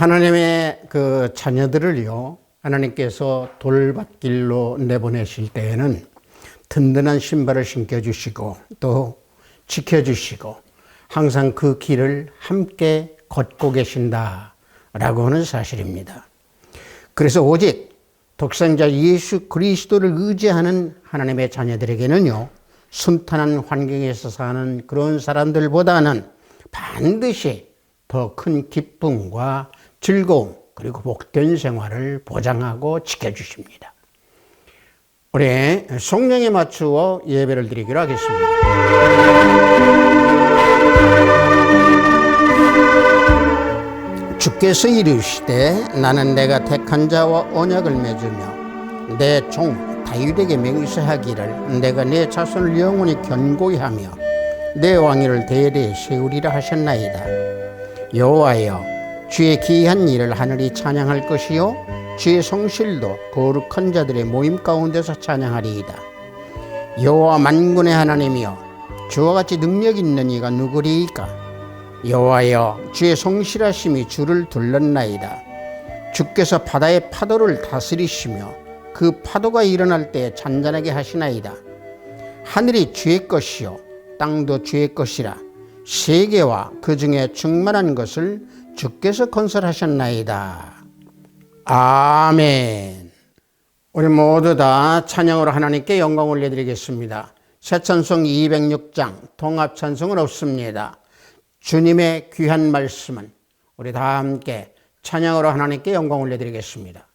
하나님의 그 자녀들을요, 하나님께서 돌밭길로 내보내실 때에는 든든한 신발을 신겨주시고 또 지켜주시고 항상 그 길을 함께 걷고 계신다라고 하는 사실입니다. 그래서 오직 독생자 예수 그리스도를 의지하는 하나님의 자녀들에게는요, 순탄한 환경에서 사는 그런 사람들보다는 반드시 더 큰 기쁨과 즐거움 그리고 복된 생활을 보장하고 지켜주십니다. 우리 성령에 맞추어 예배를 드리기로 하겠습니다. 주께서 이르시되 나는 내가 택한 자와 언약을 맺으며 내 종 다윗에게 맹세하기를 내가 내 자손을 영원히 견고히 하며 내 왕위를 대대에 세우리라 하셨나이다. 여호와여, 주의 기이한 일을 하늘이 찬양할 것이요 주의 성실도 거룩한 자들의 모임 가운데서 찬양하리이다. 여호와 만군의 하나님이여, 주와 같이 능력 있는 이가 누구리이까? 여호와여, 주의 성실하심이 주를 둘렀나이다. 주께서 바다의 파도를 다스리시며 그 파도가 일어날 때 잔잔하게 하시나이다. 하늘이 주의 것이요 땅도 주의 것이라. 세계와 그 중에 충만한 것을 주께서 건설하셨나이다. 아멘. 우리 모두 다 찬양으로 하나님께 영광 올려드리겠습니다. 새 찬송 206장 통합 찬송은 없습니다. 주님의 귀한 말씀은 우리 다 함께 찬양으로 하나님께 영광 올려드리겠습니다.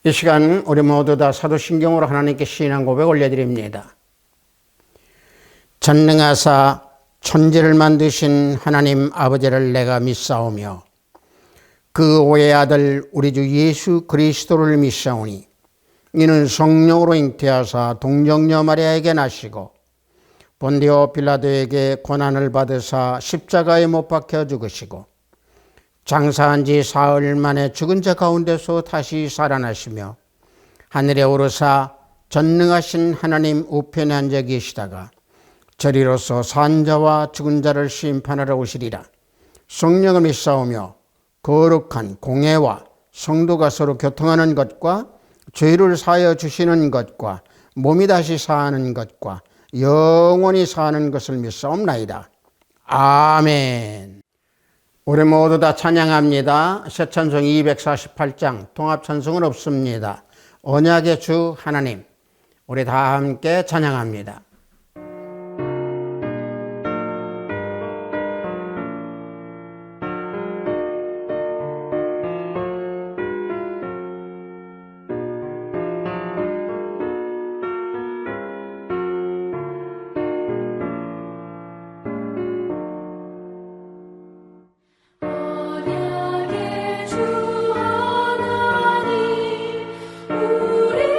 이 시간 우리 모두 다 사도신경으로 하나님께 신앙 고백 올려드립니다. 전능하사 천지를 만드신 하나님 아버지를 내가 믿사오며 그 오의 아들 우리 주 예수 그리스도를 믿사오니 이는 성령으로 잉태하사 동정녀 마리아에게 나시고 본디오 빌라도에게 고난을 받으사 십자가에 못 박혀 죽으시고 장사한 지 사흘 만에 죽은 자 가운데서 다시 살아나시며 하늘에 오르사 전능하신 하나님 우편에 앉아 계시다가 저리로서 산 자와 죽은 자를 심판하러 오시리라. 성령을 믿사오며 거룩한 공회와 성도가 서로 교통하는 것과 죄를 사하여 주시는 것과 몸이 다시 사는 것과 영원히 사는 것을 믿사옵나이다. 아멘. 우리 모두 다 찬양합니다. 새 찬송 248장 통합 찬송은 없습니다. 언약의 주 하나님, 우리 다 함께 찬양합니다. 우리들의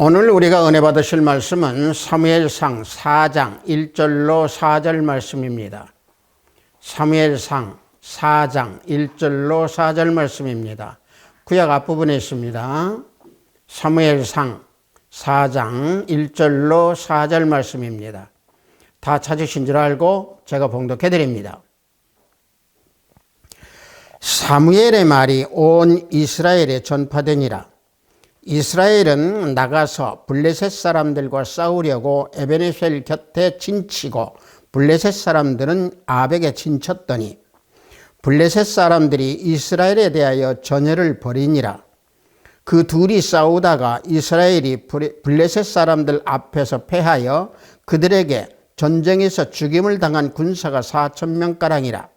오늘 우리가 은혜 받으실 말씀은 사무엘상 4장 1절로 4절 말씀입니다. 사무엘상 4장 1절로 4절 말씀입니다. 구약 앞부분에 있습니다. 사무엘상 4장 1절로 4절 말씀입니다. 다 찾으신 줄 알고 제가 봉독해 드립니다. 사무엘의 말이 온 이스라엘에 전파되니라. 이스라엘은 나가서 블레셋 사람들과 싸우려고 에베네셀 곁에 진치고 블레셋 사람들은 아벡에 진쳤더니 블레셋 사람들이 이스라엘에 대하여 전열을 벌이니라. 그 둘이 싸우다가 이스라엘이 블레셋 사람들 앞에서 패하여 그들에게 전쟁에서 죽임을 당한 군사가 4,000명가량이라.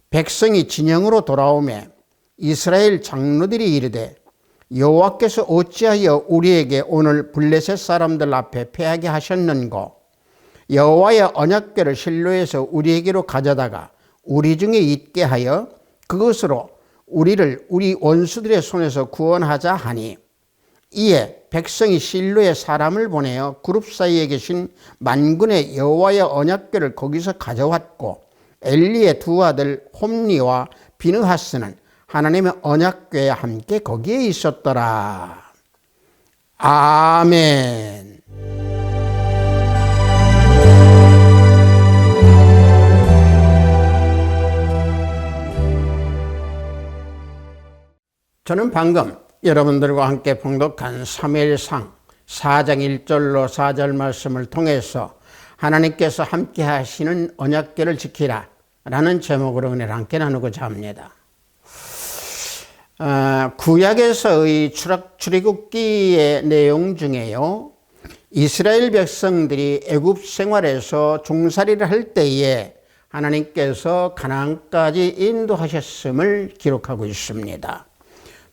백성이 진영으로 돌아오매 이스라엘 장로들이 이르되 여호와께서 어찌하여 우리에게 오늘 블레셋 사람들 앞에 패하게 하셨는고? 여호와의 언약궤를 실로에서 우리에게로 가져다가 우리 중에 있게 하여 그것으로 우리를 우리 원수들의 손에서 구원하자 하니, 이에 백성이 실로에 사람을 보내어 그룹 사이에 계신 만군의 여호와의 언약궤를 거기서 가져왔고 엘리의 두 아들 홈리와 비느하스는 하나님의 언약궤와 함께 거기에 있었더라. 아멘. 저는 방금 여러분들과 함께 봉독한 사무엘상 4장 1절로 4절 말씀을 통해서 하나님께서 함께 하시는 언약궤를 지키라 라는 제목으로 은혜를 함께 나누고자 합니다. 구약에서의 출애굽기의 내용 중에요, 이스라엘 백성들이 애굽 생활에서 종살이를 할 때에 하나님께서 가나안까지 인도하셨음을 기록하고 있습니다.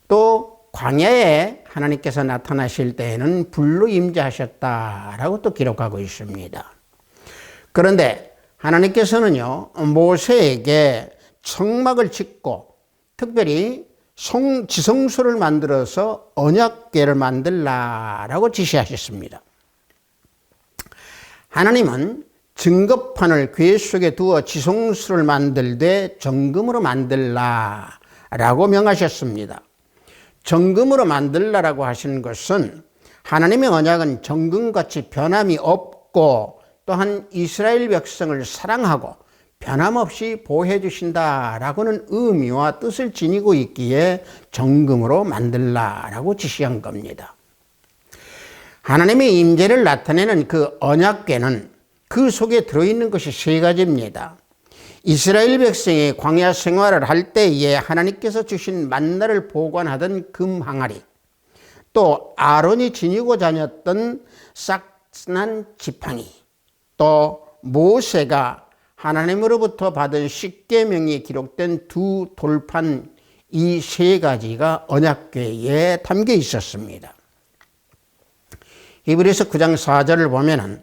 또 광야에 하나님께서 나타나실 때에는 불로 임재하셨다라고 또 기록하고 있습니다. 그런데 하나님께서는요, 모세에게 성막을 짓고 특별히 지성소를 만들어서 언약궤를 만들라라고 지시하셨습니다. 하나님은 증거판을 궤 속에 두어 지성소를 만들되 정금으로 만들라라고 명하셨습니다. 정금으로 만들라라고 하시는 것은 하나님의 언약은 정금같이 변함이 없고 또한 이스라엘 백성을 사랑하고 변함없이 보호해 주신다라고는 의미와 뜻을 지니고 있기에 정금으로 만들라라고 지시한 겁니다. 하나님의 임재를 나타내는 그 언약궤는 그 속에 들어있는 것이 세 가지입니다. 이스라엘 백성이 광야 생활을 할 때에 하나님께서 주신 만나를 보관하던 금 항아리, 또 아론이 지니고 다녔던 싹난 지팡이, 또 모세가 하나님으로부터 받은 십계명이 기록된 두 돌판, 이 세 가지가 언약궤에 담겨 있었습니다. 히브리서 9장 4절을 보면은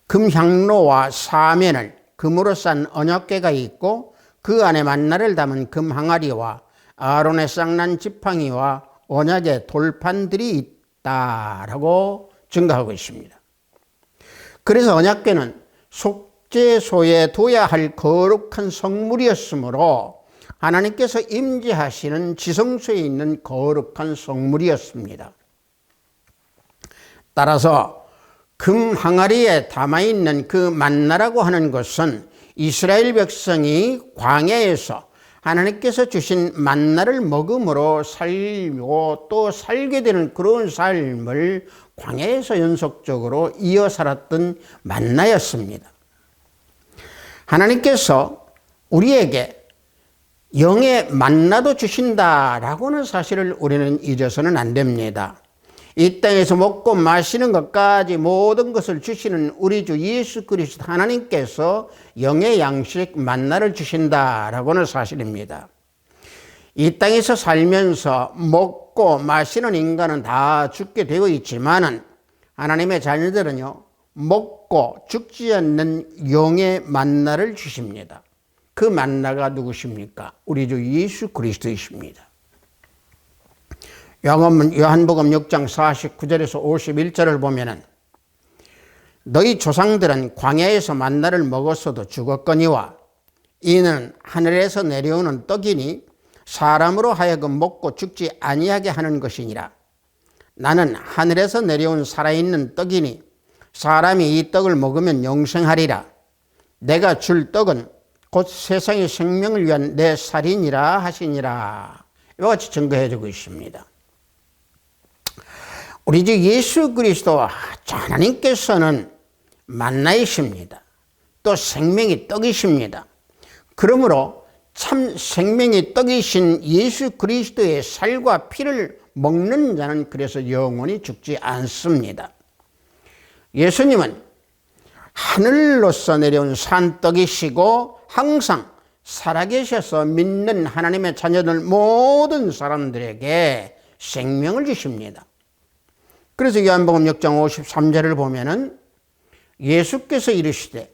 금향로와 사면을 금으로 싼 언약궤가 있고 그 안에 만나를 담은 금 항아리와 아론의 쌍난 지팡이와 언약의 돌판들이 있다라고 증거하고 있습니다. 그래서 언약궤는 속죄소에 둬야 할 거룩한 성물이었으므로 하나님께서 임재하시는 지성소에 있는 거룩한 성물이었습니다. 따라서 금 항아리에 담아있는 그 만나라고 하는 것은 이스라엘 백성이 광야에서 하나님께서 주신 만나를 먹음으로 살고 또 살게 되는 그런 삶을 광야에서 연속적으로 이어 살았던 만나였습니다. 하나님께서 우리에게 영의 만나도 주신다라고는 사실을 우리는 잊어서는 안 됩니다. 이 땅에서 먹고 마시는 것까지 모든 것을 주시는 우리 주 예수 그리스도 하나님께서 영의 양식 만나를 주신다라고는 사실입니다. 이 땅에서 살면서 먹고 마시는 인간은 다 죽게 되어 있지만은 하나님의 자녀들은요, 먹고 죽지 않는 영의 만나를 주십니다. 그 만나가 누구십니까? 우리 주 예수 그리스도이십니다. 요한복음 6장 49절에서 51절을 보면은 너희 조상들은 광야에서 만나를 먹었어도 죽었거니와 이는 하늘에서 내려오는 떡이니 사람으로 하여금 먹고 죽지 아니하게 하는 것이니라. 나는 하늘에서 내려온 살아있는 떡이니 사람이 이 떡을 먹으면 영생하리라. 내가 줄 떡은 곧 세상의 생명을 위한 내 살이니라 하시니라. 이와 같이 증거해 주고 있습니다. 우리 주 예수 그리스도 하나님께서는 만나이십니다. 또 생명의 떡이십니다. 그러므로 참 생명의 떡이신 예수 그리스도의 살과 피를 먹는 자는 그래서 영원히 죽지 않습니다. 예수님은 하늘로서 내려온 산떡이시고 항상 살아계셔서 믿는 하나님의 자녀들 모든 사람들에게 생명을 주십니다. 그래서 요한복음 6장 53절을 보면은 예수께서 이르시되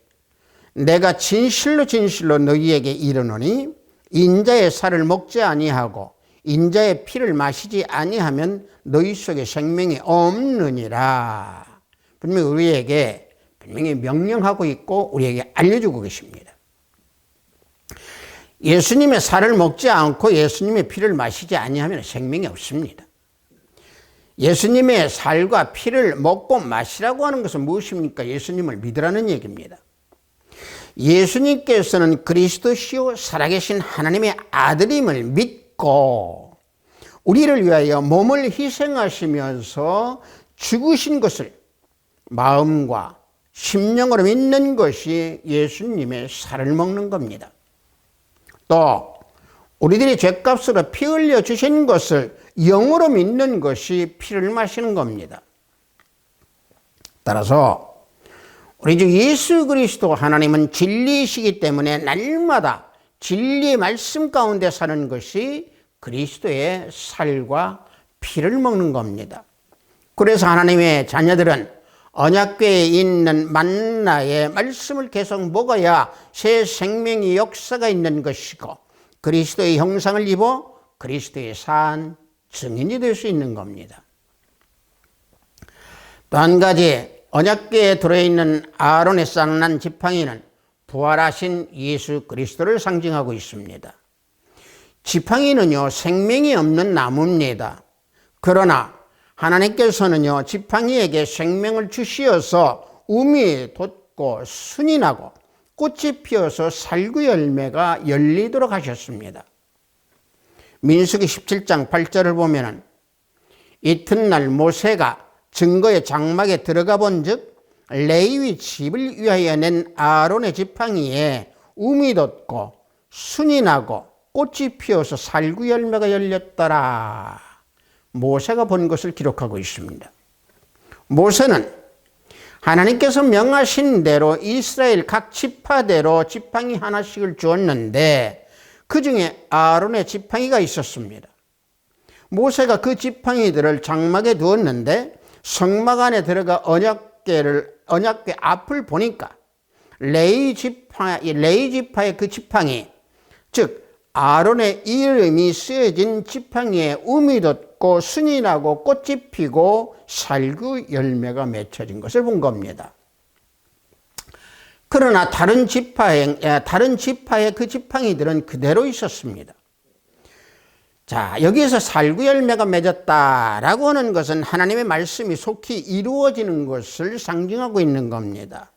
내가 진실로 진실로 너희에게 이르노니 인자의 살을 먹지 아니하고 인자의 피를 마시지 아니하면 너희 속에 생명이 없느니라. 분명히 우리에게 분명히 명령하고 있고 우리에게 알려주고 계십니다. 예수님의 살을 먹지 않고 예수님의 피를 마시지 아니하면 생명이 없습니다. 예수님의 살과 피를 먹고 마시라고 하는 것은 무엇입니까? 예수님을 믿으라는 얘기입니다. 예수님께서는 그리스도시요 살아계신 하나님의 아들임을 믿고 우리를 위하여 몸을 희생하시면서 죽으신 것을 마음과 심령으로 믿는 것이 예수님의 살을 먹는 겁니다. 또 우리들이 죄값으로 피 흘려 주신 것을 영으로 믿는 것이 피를 마시는 겁니다. 따라서 우리 주 예수 그리스도 하나님은 진리이시기 때문에 날마다 진리의 말씀 가운데 사는 것이 그리스도의 살과 피를 먹는 겁니다. 그래서 하나님의 자녀들은 언약궤에 있는 만나의 말씀을 계속 먹어야 새 생명의 역사가 있는 것이고 그리스도의 형상을 입어 그리스도의 산 증인이 될 수 있는 겁니다. 또 한 가지 언약궤에 들어있는 아론의 쌍난 지팡이는 부활하신 예수 그리스도를 상징하고 있습니다. 지팡이는요 생명이 없는 나무입니다. 그러나 하나님께서는요 지팡이에게 생명을 주시어서 움이 돋고 순이 나고 꽃이 피어서 살구 열매가 열리도록 하셨습니다. 민수기 17장 8절을 보면은 이튿날 모세가 증거의 장막에 들어가 본즉 레위 집을 위하여 낸 아론의 지팡이에 움이 돋고 순이 나고 꽃이 피어서 살구 열매가 열렸더라. 모세가 본 것을 기록하고 있습니다. 모세는 하나님께서 명하신 대로 이스라엘 각 지파대로 지팡이 하나씩을 주었는데 그 중에 아론의 지팡이가 있었습니다. 모세가 그 지팡이들을 장막에 두었는데 성막 안에 들어가 언약궤 앞을 보니까 레위 지파의 그 지팡이, 즉 아론의 이름이 쓰여진 지팡이에 움이 돋고 순이 나고 꽃이 피고 살구 열매가 맺혀진 것을 본 겁니다. 그러나 다른 지파의 그 지팡이들은 그대로 있었습니다. 자, 여기에서 살구 열매가 맺었다라고 하는 것은 하나님의 말씀이 속히 이루어지는 것을 상징하고 있는 겁니다.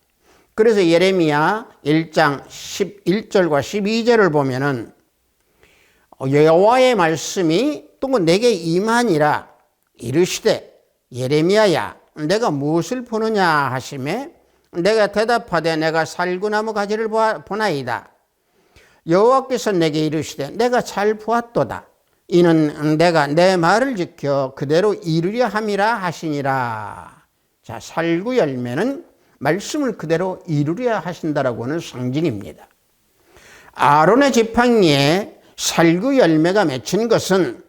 그래서 예레미야 1장 11절과 12절을 보면은 여호와의 말씀이 또 내게 임하니라 이르시되 예레미야야 내가 무엇을 보느냐 하시매 내가 대답하되 내가 살구나무 가지를 보나이다. 여호와께서 내게 이르시되 내가 잘 보았도다. 이는 내가 내 말을 지켜 그대로 이루려 함이라 하시니라. 자, 살구 열매는 말씀을 그대로 이루려 하신다라고 하는 상징입니다. 아론의 지팡이에 살구 열매가 맺힌 것은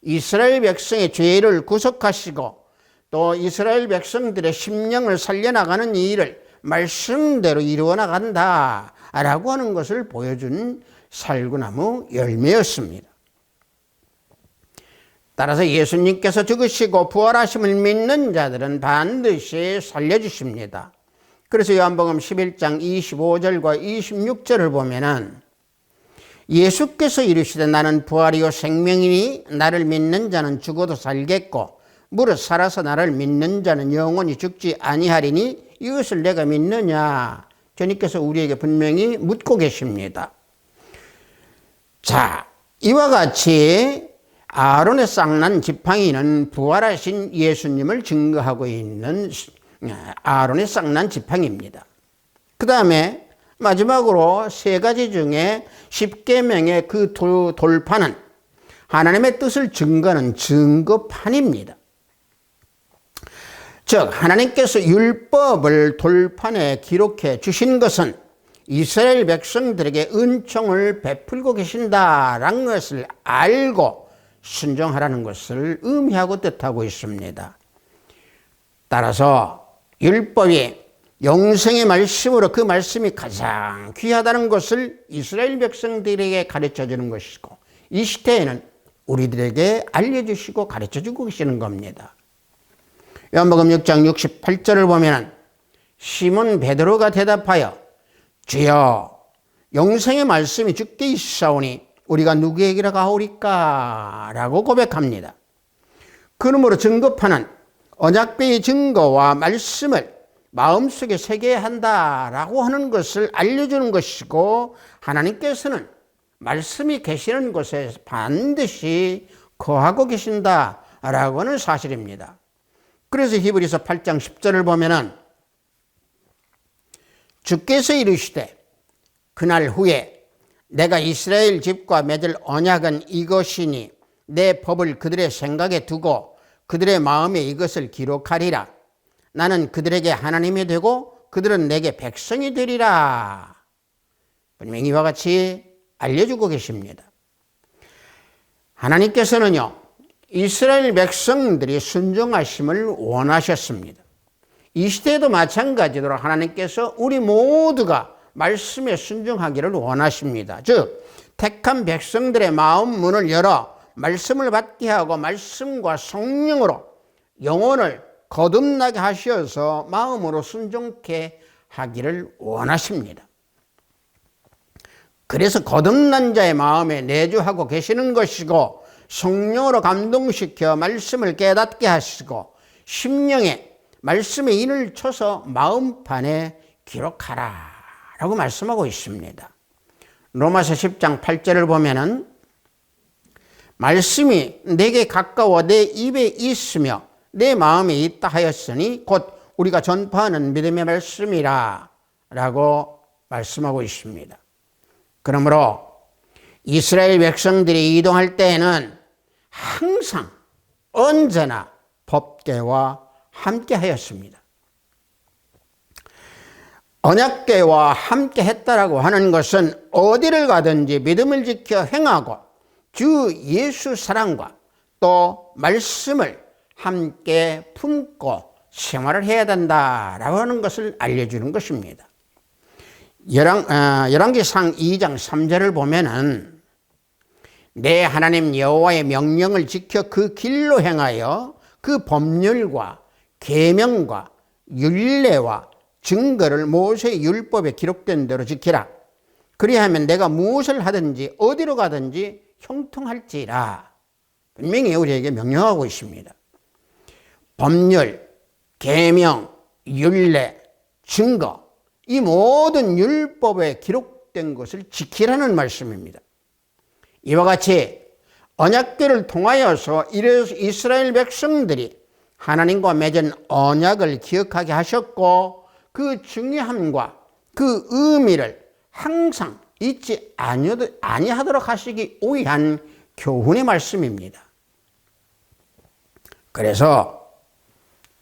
이스라엘 백성의 죄를 구속하시고 또 이스라엘 백성들의 심령을 살려나가는 이 일을 말씀대로 이루어 나간다라고 하는 것을 보여준 살구나무 열매였습니다. 따라서 예수님께서 죽으시고 부활하심을 믿는 자들은 반드시 살려주십니다. 그래서 요한복음 11장 25절과 26절을 보면은 예수께서 이르시되 나는 부활이요 생명이니 나를 믿는 자는 죽어도 살겠고 무릇 살아서 나를 믿는 자는 영원히 죽지 아니하리니 이것을 내가 믿느냐? 주님께서 우리에게 분명히 묻고 계십니다. 자, 이와 같이 아론의 쌍난 지팡이는 부활하신 예수님을 증거하고 있는 아론의 쌍난 지팡이입니다. 그 다음에 마지막으로 세 가지 중에 십계명의 그 돌판은 하나님의 뜻을 증거하는 증거판입니다. 즉 하나님께서 율법을 돌판에 기록해 주신 것은 이스라엘 백성들에게 은총을 베풀고 계신다라는 것을 알고 순종하라는 것을 의미하고 뜻하고 있습니다. 따라서 율법이 영생의 말씀으로 그 말씀이 가장 귀하다는 것을 이스라엘 백성들에게 가르쳐 주는 것이고 이 시대에는 우리들에게 알려주시고 가르쳐 주고 계시는 겁니다. 요한복음 6장 68절을 보면 시몬 베드로가 대답하여 주여 영생의 말씀이 주께 있사오니 우리가 누구에게라 가오리까? 라고 고백합니다. 그러므로 증거판은 언약궤의 증거와 말씀을 마음속에 새겨야 한다라고 하는 것을 알려주는 것이고 하나님께서는 말씀이 계시는 곳에 반드시 거하고 계신다라고 하는 사실입니다. 그래서 히브리서 8장 10절을 보면은 주께서 이르시되 그날 후에 내가 이스라엘 집과 맺을 언약은 이것이니 내 법을 그들의 생각에 두고 그들의 마음에 이것을 기록하리라. 나는 그들에게 하나님이 되고 그들은 내게 백성이 되리라. 분명히 이와 같이 알려주고 계십니다. 하나님께서는요 이스라엘 백성들이 순종하심을 원하셨습니다. 이 시대에도 마찬가지로 하나님께서 우리 모두가 말씀에 순종하기를 원하십니다. 즉 택한 백성들의 마음 문을 열어 말씀을 받게 하고 말씀과 성령으로 영혼을 거듭나게 하셔서 마음으로 순종케 하기를 원하십니다. 그래서 거듭난 자의 마음에 내주하고 계시는 것이고 성령으로 감동시켜 말씀을 깨닫게 하시고 심령에 말씀의 인을 쳐서 마음판에 기록하라 라고 말씀하고 있습니다. 로마서 10장 8절을 보면은 말씀이 내게 가까워 내 입에 있으며 내 마음에 있다 하였으니 곧 우리가 전파하는 믿음의 말씀이라 라고 말씀하고 있습니다. 그러므로 이스라엘 백성들이 이동할 때에는 항상 언제나 법궤와 함께 하였습니다. 언약궤와 함께 했다라고 하는 것은 어디를 가든지 믿음을 지켜 행하고 주 예수 사랑과 또 말씀을 함께 품고 생활을 해야 된다라고 하는 것을 알려주는 것입니다. 열왕기상 2장 3절을 보면은 내 하나님 여호와의 명령을 지켜 그 길로 행하여 그 법률과 계명과 율례와 증거를 모세의 율법에 기록된 대로 지키라. 그리하면 내가 무엇을 하든지 어디로 가든지 형통할지라. 분명히 우리에게 명령하고 있습니다. 법률, 계명, 율례, 증거 이 모든 율법에 기록된 것을 지키라는 말씀입니다. 이와 같이 언약궤를 통하여서 이스라엘 백성들이 하나님과 맺은 언약을 기억하게 하셨고 그 중요함과 그 의미를 항상 잊지 아니하도록 하시기 위한 교훈의 말씀입니다. 그래서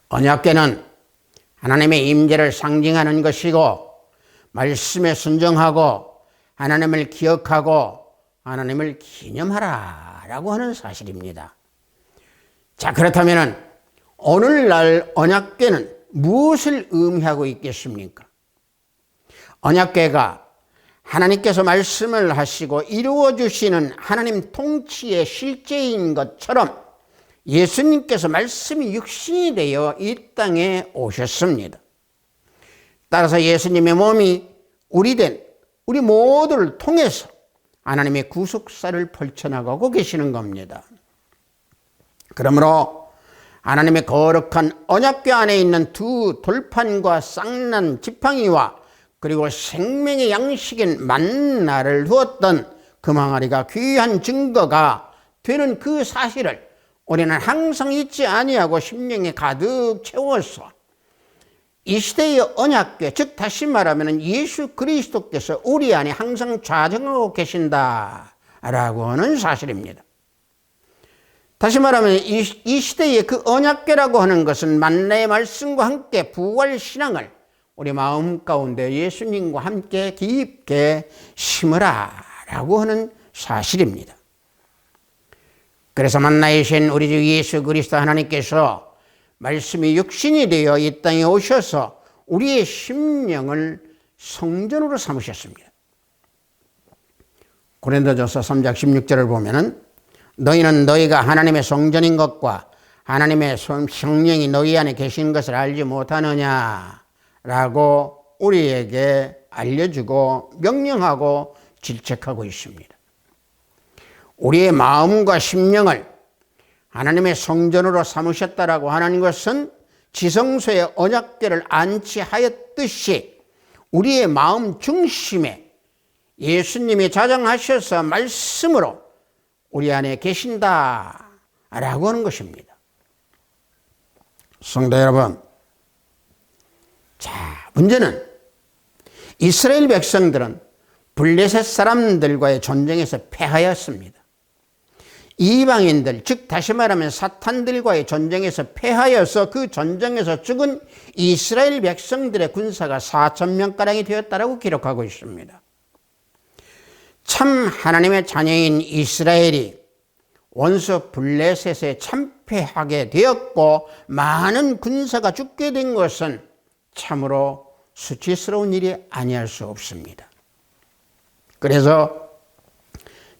언약궤는 하나님의 임재를 상징하는 것이고 말씀에 순종하고 하나님을 기억하고 하나님을 기념하라라고 하는 사실입니다. 자, 그렇다면 오늘날 언약궤는 무엇을 의미하고 있겠습니까? 언약궤가 하나님께서 말씀을 하시고 이루어 주시는 하나님 통치의 실제인 것처럼 예수님께서 말씀이 육신이 되어 이 땅에 오셨습니다. 따라서 예수님의 몸이 우리 모두를 통해서 하나님의 구속사를 펼쳐나가고 계시는 겁니다. 그러므로 하나님의 거룩한 언약궤 안에 있는 두 돌판과 쌍난 지팡이와 그리고 생명의 양식인 만나를 두었던 그 망아리가 귀한 증거가 되는 그 사실을 우리는 항상 잊지 아니하고 심령에 가득 채워서 이 시대의 언약궤, 즉 다시 말하면 예수 그리스도께서 우리 안에 항상 좌정하고 계신다라고 하는 사실입니다. 다시 말하면 이 시대의 그 언약궤라고 하는 것은 만나의 말씀과 함께 부활 신앙을 우리 마음 가운데 예수님과 함께 깊게 심으라라고 하는 사실입니다. 그래서 만나의 신 우리 주 예수 그리스도 하나님께서 말씀이 육신이 되어 이 땅에 오셔서 우리의 심령을 성전으로 삼으셨습니다. 고린도전서 3장 16절을 보면은 너희는 너희가 하나님의 성전인 것과 하나님의 성령이 너희 안에 계신 것을 알지 못하느냐라고 우리에게 알려주고 명령하고 질책하고 있습니다. 우리의 마음과 심령을 하나님의 성전으로 삼으셨다라고 하는 것은 지성소에 언약궤를 안치하였듯이 우리의 마음 중심에 예수님이 자정하셔서 말씀으로 우리 안에 계신다라고 하는 것입니다. 성도 여러분, 자, 문제는 이스라엘 백성들은 블레셋 사람들과의 전쟁에서 패하였습니다. 이방인들, 즉 다시 말하면 사탄들과의 전쟁에서 패하여서 그 전쟁에서 죽은 이스라엘 백성들의 군사가 4,000명가량이 되었다라고 기록하고 있습니다. 참 하나님의 자녀인 이스라엘이 원수 블레셋에 참패하게 되었고 많은 군사가 죽게 된 것은 참으로 수치스러운 일이 아니할 수 없습니다. 그래서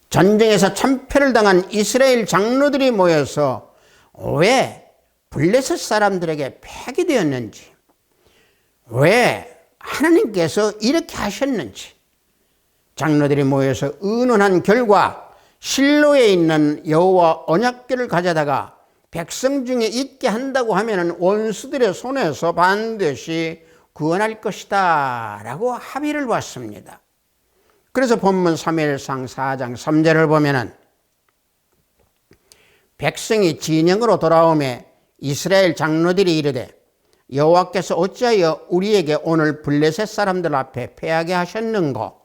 전쟁에서 참패를 당한 이스라엘 장로들이 모여서 왜 블레셋 사람들에게 패하게 되었는지, 왜 하나님께서 이렇게 하셨는지 장로들이 모여서 의논한 결과 실로에 있는 여호와 언약궤를 가져다가 백성 중에 있게 한다고 하면 원수들의 손에서 반드시 구원할 것이다 라고 합의를 봤습니다. 그래서 본문 사무엘상 4장 3절을 보면은 백성이 진영으로 돌아오매 이스라엘 장로들이 이르되 여호와께서 어찌하여 우리에게 오늘 블레셋 사람들 앞에 패하게 하셨는고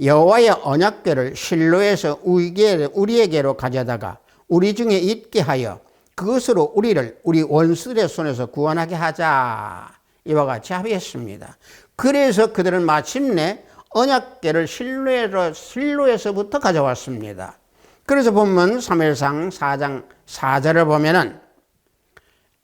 여호와의 언약궤를 실로에서 우리에게로 가져다가 우리 중에 있게 하여 그것으로 우리를 우리 원수들의 손에서 구원하게 하자. 이와 같이 합의했습니다. 그래서 그들은 마침내 언약궤를 실로에서부터 가져왔습니다. 그래서 본문 사무엘상 4장 4절을 보면은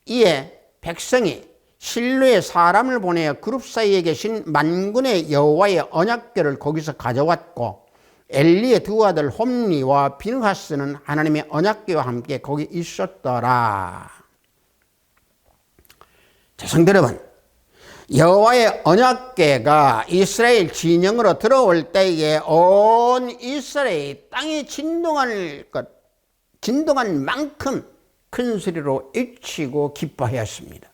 이에 백성이 실로에 사람을 보내어 그룹 사이에 계신 만군의 여호와의 언약궤를 거기서 가져왔고 엘리의 두 아들 홈리와 비느하스는 하나님의 언약궤와 함께 거기 있었더라. 자, 성도 여러분, 여호와의 언약궤가 이스라엘 진영으로 들어올 때에 온 이스라엘 땅이 진동할 만큼 큰 소리로 외치고 기뻐하였습니다.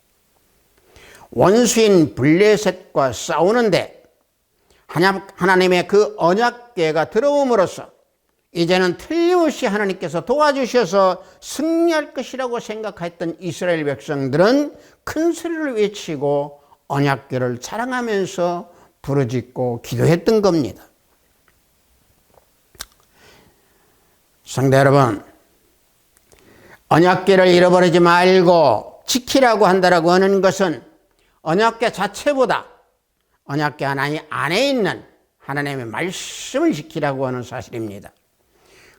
원수인 블레셋과 싸우는데 하나님의 그 언약궤가 들어옴으로써 이제는 틀림없이 하나님께서 도와주셔서 승리할 것이라고 생각했던 이스라엘 백성들은 큰 소리를 외치고 언약궤를 자랑하면서 부르짖고 기도했던 겁니다. 성도 여러분, 언약궤를 잃어버리지 말고 지키라고 한다라고 하는 것은 언약궤 자체보다 언약궤 하나님 안에 있는 하나님의 말씀을 지키라고 하는 사실입니다.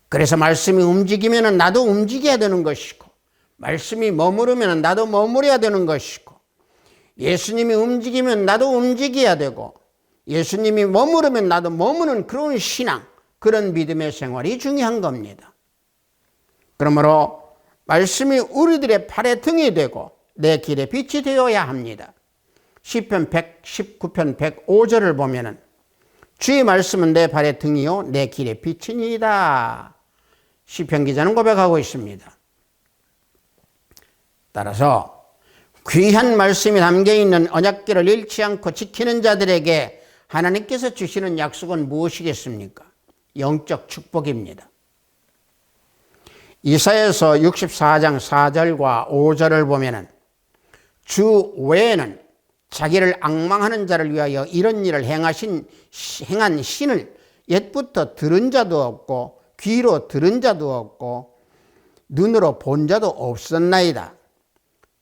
그래서 말씀이 움직이면 나도 움직여야 되는 것이고 말씀이 머무르면 나도 머무려야 되는 것이고 예수님이 움직이면 나도 움직여야 되고 예수님이 머무르면 나도 머무는 그런 신앙, 그런 믿음의 생활이 중요한 겁니다. 그러므로 말씀이 우리들의 발의 등이 되고 내 길의 빛이 되어야 합니다. 시편 119편 105절을 보면은 주의 말씀은 내 발의 등이요 내 길의 빛이니이다. 시편 기자는 고백하고 있습니다. 따라서 귀한 말씀이 담겨있는 언약궤를 잃지 않고 지키는 자들에게 하나님께서 주시는 약속은 무엇이겠습니까? 영적 축복입니다. 이사야서 64장 4절과 5절을 보면은 주 외에는 자기를 앙망하는 자를 위하여 이런 일을 행한 신을 옛부터 들은 자도 없고 귀로 들은 자도 없고 눈으로 본 자도 없었나이다.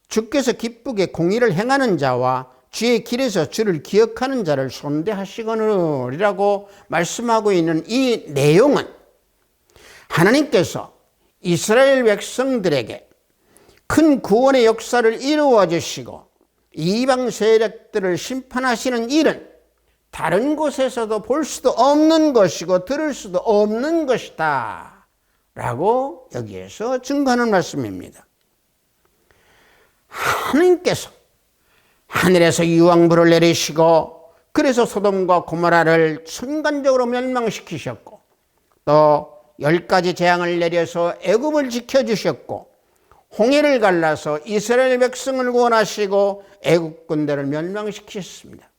주께서 기쁘게 공의를 행하는 자와 주의 길에서 주를 기억하는 자를 손대하시거니라고 말씀하고 있는 이 내용은 하나님께서 이스라엘 백성들에게 큰 구원의 역사를 이루어 주시고 이방 세력들을 심판하시는 일은 다른 곳에서도 볼 수도 없는 것이고 들을 수도 없는 것이다 라고 여기에서 증거하는 말씀입니다. 하나님께서 하늘에서 유황불을 내리시고 그래서 소돔과 고모라를 순간적으로 멸망시키셨고 또 10가지 재앙을 내려서 애굽을 지켜주셨고 홍해를 갈라서 이스라엘 백성을 구원하시고 애국 군대를 멸망시키셨습니다.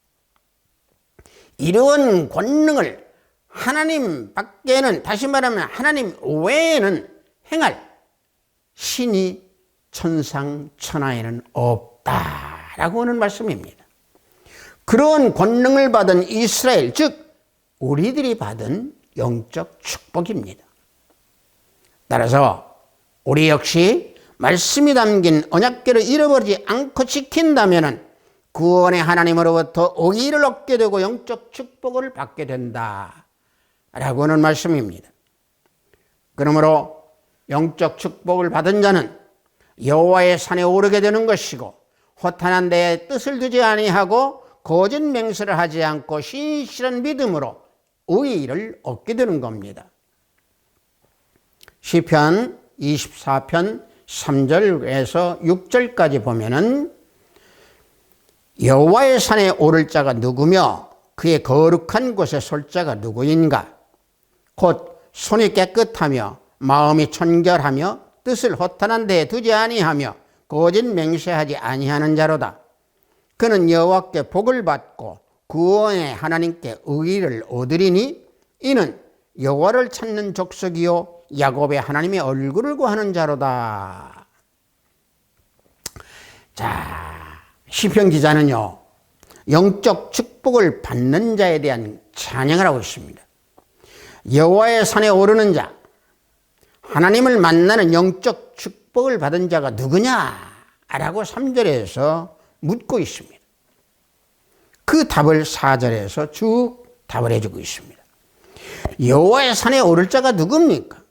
이러한 권능을 하나님 밖에는, 다시 말하면 하나님 외에는 행할 신이 천상 천하에는 없다라고 하는 말씀입니다. 그런 권능을 받은 이스라엘, 즉 우리들이 받은 영적 축복입니다. 따라서 우리 역시 말씀이 담긴 언약궤를 잃어버리지 않고 지킨다면 구원의 하나님으로부터 의의를 얻게 되고 영적 축복을 받게 된다 라고 하는 말씀입니다. 그러므로 영적 축복을 받은 자는 여호와의 산에 오르게 되는 것이고 허탄한 데에 뜻을 두지 아니하고 거짓 맹세를 하지 않고 신실한 믿음으로 의의를 얻게 되는 겁니다. 시편 24편 3절에서 6절까지 보면은 여호와의 산에 오를 자가 누구며 그의 거룩한 곳에 설 자가 누구인가? 곧 손이 깨끗하며 마음이 청결하며 뜻을 허탄한 데에 두지 아니하며 거짓 맹세하지 아니하는 자로다. 그는 여호와께 복을 받고 구원의 하나님께 의의를 얻으리니 이는 여호와를 찾는 족속이요 야곱의 하나님의 얼굴을 구하는 자로다. 자, 시편 기자는요 영적 축복을 받는 자에 대한 찬양을 하고 있습니다. 여호와의 산에 오르는 자, 하나님을 만나는 영적 축복을 받은 자가 누구냐라고 3절에서 묻고 있습니다. 그 답을 4절에서 쭉 답을 해주고 있습니다. 여호와의 산에 오를 자가 누굽니까?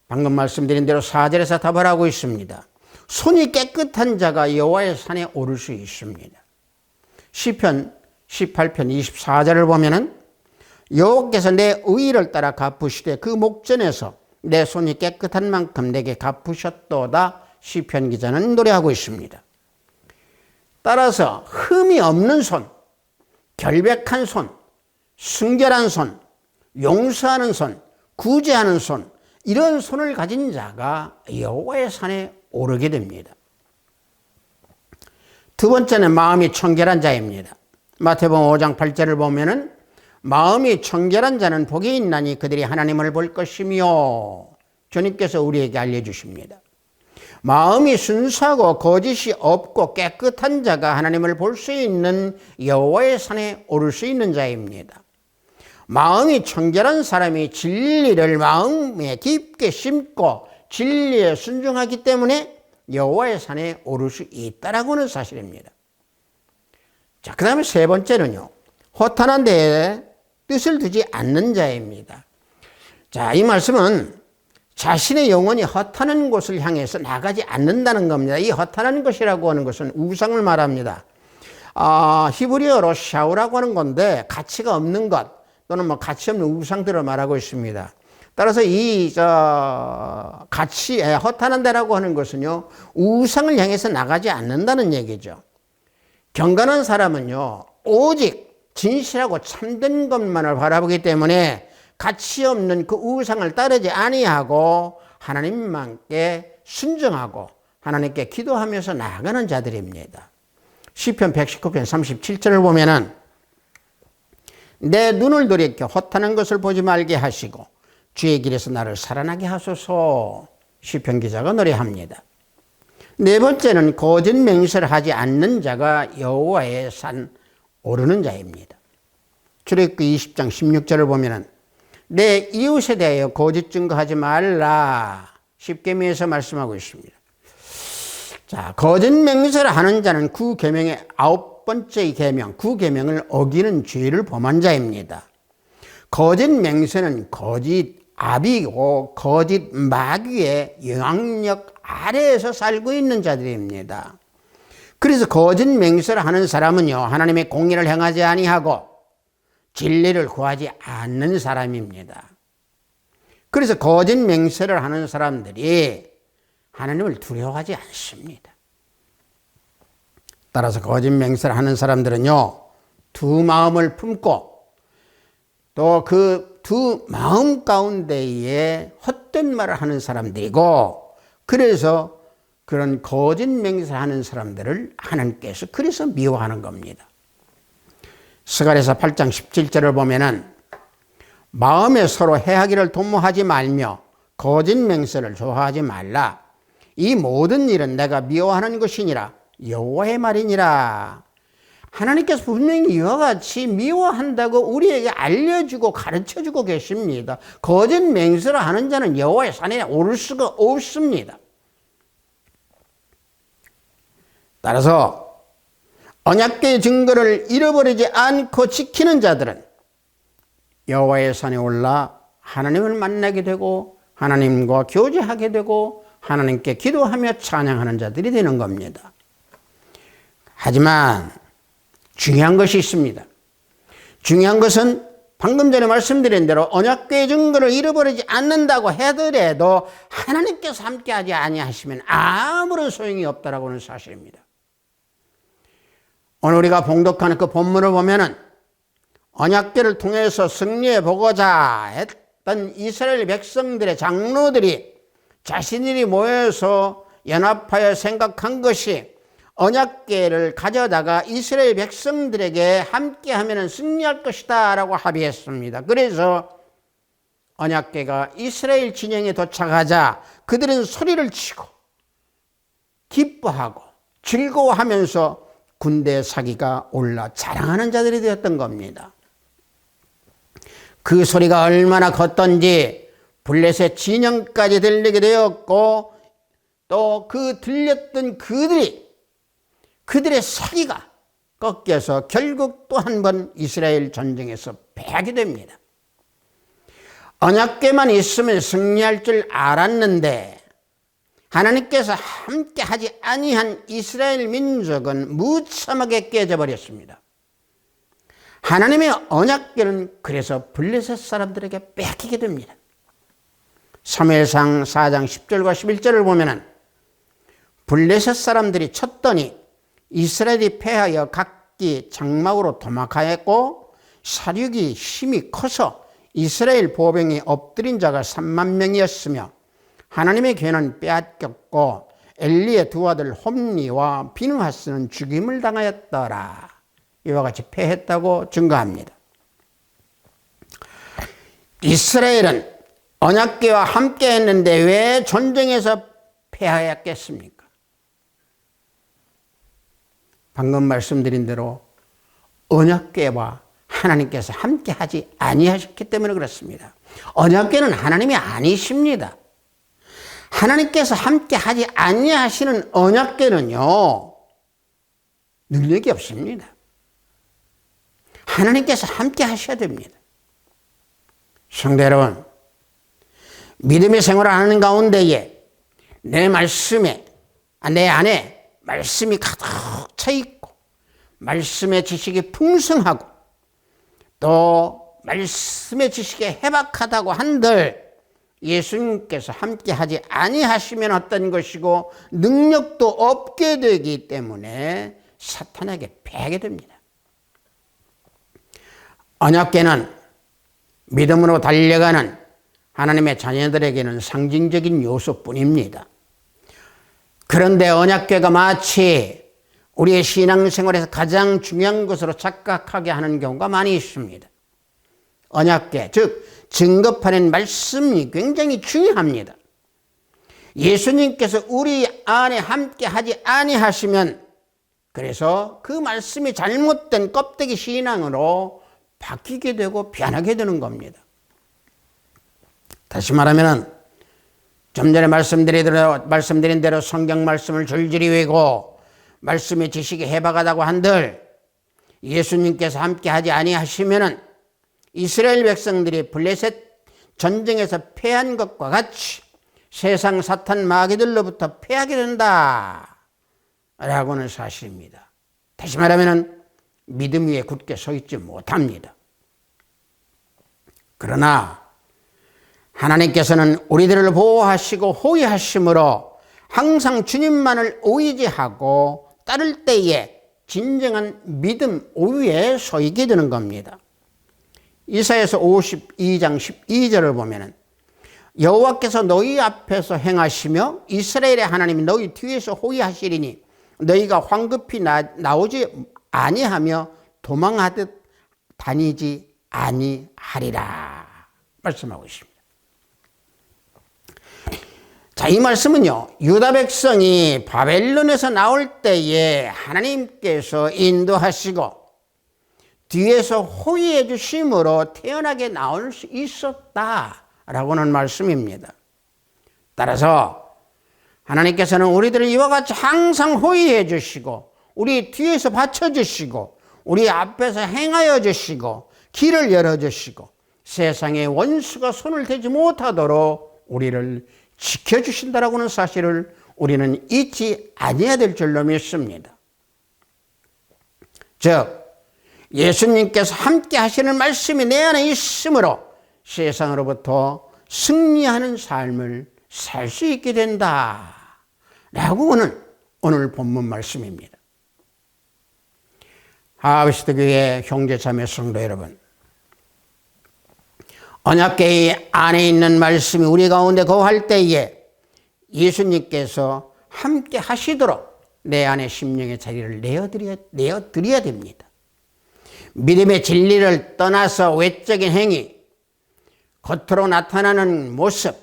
방금 말씀드린 대로 4절에서 답을 하고 있습니다. 손이 깨끗한 자가 여호와의 산에 오를 수 있습니다. 시편 18편 24절을 보면은 여호와께서 내 의의를 따라 갚으시되 그 목전에서 내 손이 깨끗한 만큼 내게 갚으셨도다. 시편 기자는 노래하고 있습니다. 따라서 흠이 없는 손, 결백한 손, 순결한 손, 용서하는 손, 구제하는 손, 이런 손을 가진 자가 여호와의 산에 오르게 됩니다. 두 번째는 마음이 청결한 자입니다. 마태복음 5장 8절을 보면은 마음이 청결한 자는 복이 있나니 그들이 하나님을 볼 것이며 주님께서 우리에게 알려주십니다. 마음이 순수하고 거짓이 없고 깨끗한 자가 하나님을 볼 수 있는 여호와의 산에 오를 수 있는 자입니다. 마음이 청결한 사람이 진리를 마음에 깊게 심고 진리에 순종하기 때문에 여호와의 산에 오를 수 있다라고 하는 사실입니다. 자, 그 다음에 세 번째는요, 허탄한 데에 뜻을 두지 않는 자입니다. 자, 이 말씀은 자신의 영혼이 허탄한 곳을 향해서 나가지 않는다는 겁니다. 이 허탄한 것이라고 하는 것은 우상을 말합니다. 히브리어로 샤우라고 하는 건데 가치가 없는 것 또는 가치 없는 우상들을 말하고 있습니다. 따라서 같이 허탄한다라고 하는 것은요, 우상을 향해서 나가지 않는다는 얘기죠. 경건한 사람은요, 오직 진실하고 참된 것만을 바라보기 때문에 가치 없는 그 우상을 따르지 아니하고 하나님께 순종하고 하나님께 기도하면서 나아가는 자들입니다. 시편 119편 37절을 보면은 내 눈을 돌이켜 허탄한 것을 보지 말게 하시고 주의 길에서 나를 살아나게 하소서. 시편 기자가 노래합니다. 네 번째는 거짓 맹세를 하지 않는 자가 여호와의 산 오르는 자입니다. 출애굽기 20장 16절을 보면은 내 이웃에 대하여 거짓 증거하지 말라. 십계명에서 말씀하고 있습니다. 자, 거짓 맹세를 하는 자는 구 계명의 9번째 계명, 구 계명을 어기는 죄를 범한 자입니다. 거짓 맹세는 거짓 아비고 거짓 마귀의 영향력 아래에서 살고 있는 자들입니다. 그래서 거짓 맹세를 하는 사람은요, 하나님의 공의를 행하지 아니하고 진리를 구하지 않는 사람입니다. 그래서 거짓 맹세를 하는 사람들이 하나님을 두려워하지 않습니다. 따라서 거짓 맹세를 하는 사람들은요, 두 마음을 품고 또 그 두 마음 가운데에 헛된 말을 하는 사람들이고, 그래서 그런 거짓 맹세를 하는 사람들을 하나님께서 그래서 미워하는 겁니다. 스가랴서 8장 17절을 보면은 마음에 서로 해하기를 도모하지 말며 거짓 맹세를 좋아하지 말라. 이 모든 일은 내가 미워하는 것이니라. 여호와의 말이니라. 하나님께서 분명히 이와 같이 미워한다고 우리에게 알려주고 가르쳐주고 계십니다. 거짓 맹세를 하는 자는 여호와의 산에 오를 수가 없습니다. 따라서 언약궤의 증거를 잃어버리지 않고 지키는 자들은 여호와의 산에 올라 하나님을 만나게 되고 하나님과 교제하게 되고 하나님께 기도하며 찬양하는 자들이 되는 겁니다. 하지만 중요한 것이 있습니다. 중요한 것은 방금 전에 말씀드린 대로 언약궤의 증거를 잃어버리지 않는다고 하더라도 하나님께서 함께하지 아니하시면 아무런 소용이 없다라고 하는 사실입니다. 오늘 우리가 봉독하는 그 본문을 보면은 언약궤를 통해서 승리해 보고자 했던 이스라엘 백성들의 장로들이 자신들이 모여서 연합하여 생각한 것이 언약궤를 가져다가 이스라엘 백성들에게 함께 하면 승리할 것이다 라고 합의했습니다. 그래서 언약궤가 이스라엘 진영에 도착하자 그들은 소리를 치고 기뻐하고 즐거워하면서 군대 사기가 올라 자랑하는 자들이 되었던 겁니다. 그 소리가 얼마나 컸던지 블레셋 진영까지 들리게 되었고, 또 그 들렸던 그들의 사기가 꺾여서 결국 또 한 번 이스라엘 전쟁에서 패하게 됩니다. 언약궤만 있으면 승리할 줄 알았는데 하나님께서 함께 하지 아니한 이스라엘 민족은 무참하게 깨져버렸습니다. 하나님의 언약궤는 그래서 블레셋 사람들에게 뺏기게 됩니다. 사무엘상 4장 10절과 11절을 보면은 블레셋 사람들이 쳤더니 이스라엘이 패하여 각기 장막으로 도망하였고 사륙이 힘이 커서 이스라엘 보병이 엎드린 자가 3만 명이었으며 하나님의 궤는 빼앗겼고 엘리의 두 아들 홈리와 비느하스는 죽임을 당하였더라. 이와 같이 패했다고 증거합니다. 이스라엘은 언약궤와 함께 했는데 왜 전쟁에서 패하였겠습니까? 방금 말씀드린 대로 언약궤와 하나님께서 함께 하지 아니하셨기 때문에 그렇습니다. 언약궤는 하나님이 아니십니다. 하나님께서 함께 하지 아니하시는 언약궤는요, 능력이 없습니다. 하나님께서 함께 하셔야 됩니다. 성도 여러분, 믿음의 생활을 하는 가운데에 내 말씀에, 내 안에 말씀이 가득 차 있고 말씀의 지식이 풍성하고 또 말씀의 지식에 해박하다고 한들 예수님께서 함께하지 아니하시면 어떤 것이고 능력도 없게 되기 때문에 사탄에게 패하게 됩니다. 언약궤는 믿음으로 달려가는 하나님의 자녀들에게는 상징적인 요소뿐입니다. 그런데 언약궤가 마치 우리의 신앙생활에서 가장 중요한 것으로 착각하게 하는 경우가 많이 있습니다. 언약궤, 즉 증거판인 말씀이 굉장히 중요합니다. 예수님께서 우리 안에 함께 하지 아니하시면 그래서 그 말씀이 잘못된 껍데기 신앙으로 바뀌게 되고 변하게 되는 겁니다. 다시 말하면 좀 전에 말씀드린 대로 성경 말씀을 줄줄이 외고 말씀의 지식이 해박하다고 한들 예수님께서 함께 하지 아니하시면은 이스라엘 백성들이 블레셋 전쟁에서 패한 것과 같이 세상 사탄 마귀들로부터 패하게 된다 라고는 사실입니다. 다시 말하면 믿음 위에 굳게 서 있지 못합니다. 그러나 하나님께서는 우리들을 보호하시고 호위하심으로 항상 주님만을 의지하고 따를 때에 진정한 믿음 위에 서 있게 되는 겁니다. 이사야서 52장 12절을 보면 여호와께서 너희 앞에서 행하시며 이스라엘의 하나님이 너희 뒤에서 호위하시리니 너희가 황급히 나오지 아니하며 도망하듯 다니지 아니하리라 말씀하고 있습니다. 자, 이 말씀은요, 유다 백성이 바벨론에서 나올 때에 하나님께서 인도하시고 뒤에서 호위해 주심으로 태어나게 나올 수 있었다라고는 말씀입니다. 따라서 하나님께서는 우리들을 이와 같이 항상 호위해 주시고 우리 뒤에서 받쳐주시고 우리 앞에서 행하여 주시고 길을 열어주시고 세상의 원수가 손을 대지 못하도록 우리를 지켜주신다라고는 사실을 우리는 잊지 아니해야 될 줄로 믿습니다. 즉 예수님께서 함께 하시는 말씀이 내 안에 있으므로 세상으로부터 승리하는 삶을 살 수 있게 된다 라고는 오늘 본문 말씀입니다. 하버스트 교회 형제자매 성도 여러분, 언약궤 안에 있는 말씀이 우리 가운데 거할 때에 예수님께서 함께 하시도록 내 안에 심령의 자리를 내어드려야 됩니다. 믿음의 진리를 떠나서 외적인 행위, 겉으로 나타나는 모습,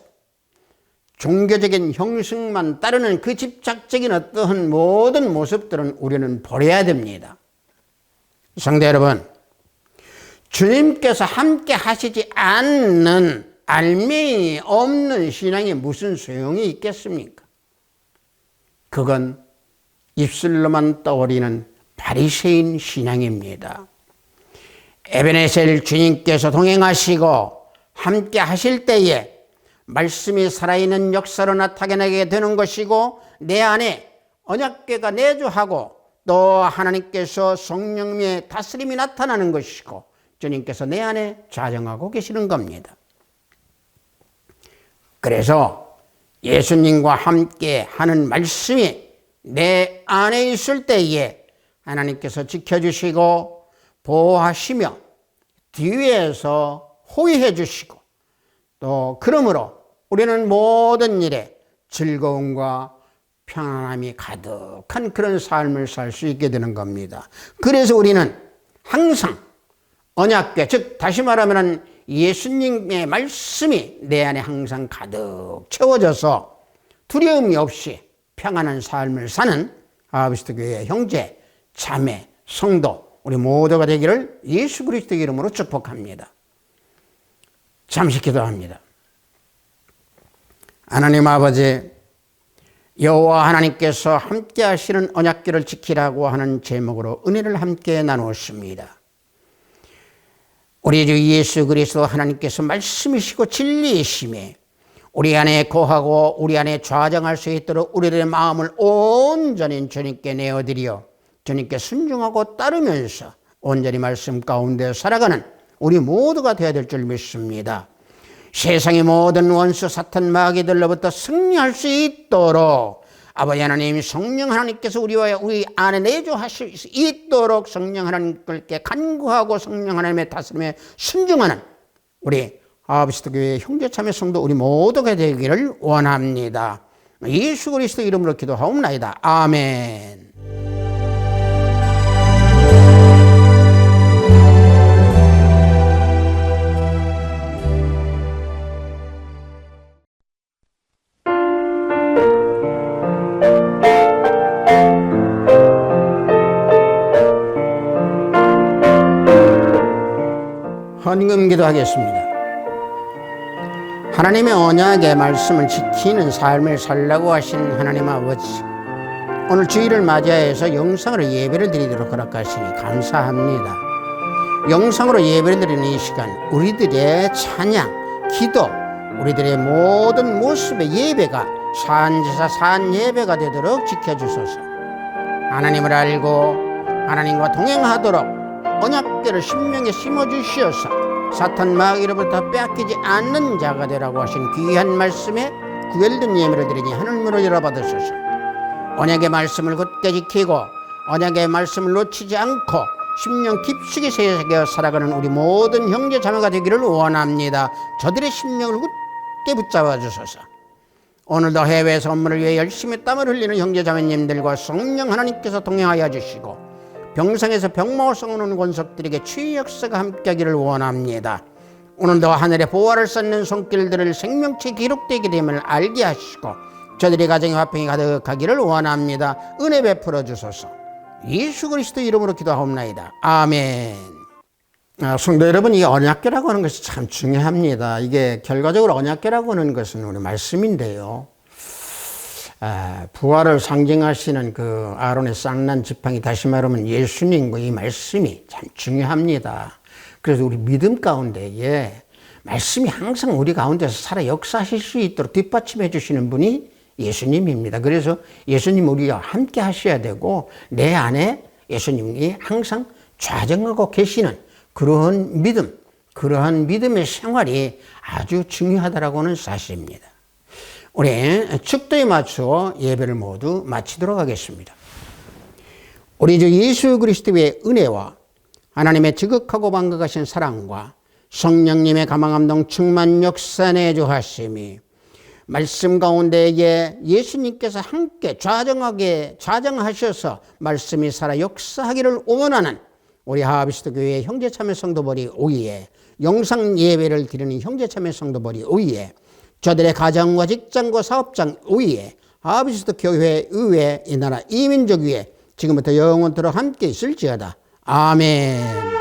종교적인 형식만 따르는 그 집착적인 어떠한 모든 모습들은 우리는 버려야 됩니다. 성도 여러분, 주님께서 함께 하시지 않는 알맹이 없는 신앙이 무슨 소용이 있겠습니까? 그건 입술로만 떠오르는 바리새인 신앙입니다. 에베네셀 주님께서 동행하시고 함께 하실 때에 말씀이 살아있는 역사로 나타나게 되는 것이고 내 안에 언약궤가 내주하고 또 하나님께서 성령의 다스림이 나타나는 것이고 주님께서 내 안에 좌정하고 계시는 겁니다. 그래서 예수님과 함께 하는 말씀이 내 안에 있을 때에 하나님께서 지켜주시고 보호하시며 뒤에서 호위해 주시고 또 그러므로 우리는 모든 일에 즐거움과 평안함이 가득한 그런 삶을 살 수 있게 되는 겁니다. 그래서 우리는 항상 언약궤, 즉 다시 말하면 예수님의 말씀이 내 안에 항상 가득 채워져서 두려움이 없이 평안한 삶을 사는 하버스트 교회 형제, 자매, 성도 우리 모두가 되기를 예수 그리스도의 이름으로 축복합니다. 잠시 기도합니다. 하나님 아버지, 여호와 하나님께서 함께 하시는 언약궤를 지키라고 하는 제목으로 은혜를 함께 나누었습니다. 우리 주 예수 그리스도 하나님께서 말씀이시고 진리이심에 우리 안에 거하고 우리 안에 좌정할 수 있도록 우리들의 마음을 온전히 주님께 내어드려 주님께 순종하고 따르면서 온전히 말씀 가운데 살아가는 우리 모두가 되어야 될 줄 믿습니다. 세상의 모든 원수 사탄 마귀들로부터 승리할 수 있도록 아버지 하나님, 성령 하나님께서 우리 안에 내주하실 수 있도록 성령 하나님께 간구하고 성령 하나님의 다스림에 순종하는 우리 하버스트 교회 형제자매 성도 우리 모두가 되기를 원합니다. 예수 그리스도 이름으로 기도하옵나이다. 아멘. 헌금 기도하겠습니다. 하나님의 언약의 말씀을 지키는 삶을 살라고 하신 하나님 아버지, 오늘 주일을 맞이해서 영상으로 예배를 드리도록 허락하시니 감사합니다. 영상으로 예배를 드리는 이 시간, 우리들의 찬양, 기도, 우리들의 모든 모습의 예배가 산제사 산예배가 되도록 지켜주소서. 하나님을 알고 하나님과 동행하도록 언약궤를 심령에 심어주시어서 사탄 마귀로부터 빼앗기지 않는 자가 되라고 하신 귀한 말씀에 구별된 예물을 드리니 하늘문을 열어받으소서. 언약의 말씀을 굳게 지키고 언약의 말씀을 놓치지 않고 심령 깊숙이 새겨 살아가는 우리 모든 형제 자매가 되기를 원합니다. 저들의 심령을 굳게 붙잡아 주소서. 오늘도 해외 선물을 위해 열심히 땀을 흘리는 형제 자매님들과 성령 하나님께서 동행하여 주시고 병상에서 병마오성 오는 권속들에게 치유 역사가 함께하기를 원합니다. 오늘도 하늘의 보화를 쌓는 손길들을 생명체 기록되게 됨을 알게 하시고 저들의 가정의 화평이 가득하기를 원합니다. 은혜 베풀어 주소서. 예수 그리스도 이름으로 기도하옵나이다. 아멘. 성도 여러분, 이 언약궤라고 하는 것이 참 중요합니다. 이게 결과적으로 언약궤라고 하는 것은 우리 말씀인데요. 부활을 상징하시는 그 아론의 쌍난 지팡이, 다시 말하면 예수님과 이 말씀이 참 중요합니다. 그래서 우리 믿음 가운데에 말씀이 항상 우리 가운데서 살아 역사하실 수 있도록 뒷받침해 주시는 분이 예수님입니다. 그래서 예수님 우리와 함께 하셔야 되고 내 안에 예수님이 항상 좌정하고 계시는 그러한 믿음, 그러한 믿음의 생활이 아주 중요하다라고 하는 사실입니다. 우리 축도에 맞추어 예배를 모두 마치도록 하겠습니다. 우리 주 예수 그리스도의 은혜와 하나님의 지극하고 방극하신 사랑과 성령님의 감화감동 충만 역사 내주하심이 말씀 가운데에 예수님께서 함께 좌정하셔서 말씀이 살아 역사하기를 원하는 우리 하버스트 교회 형제자매 성도들이 오이에 영상 예배를 드리는 형제자매 성도들이 오이에 저들의 가정과 직장과 사업장 위에 하버스트 교회 의회 이 나라 이민족 위에 지금부터 영원토록 함께 있을지어다. 아멘.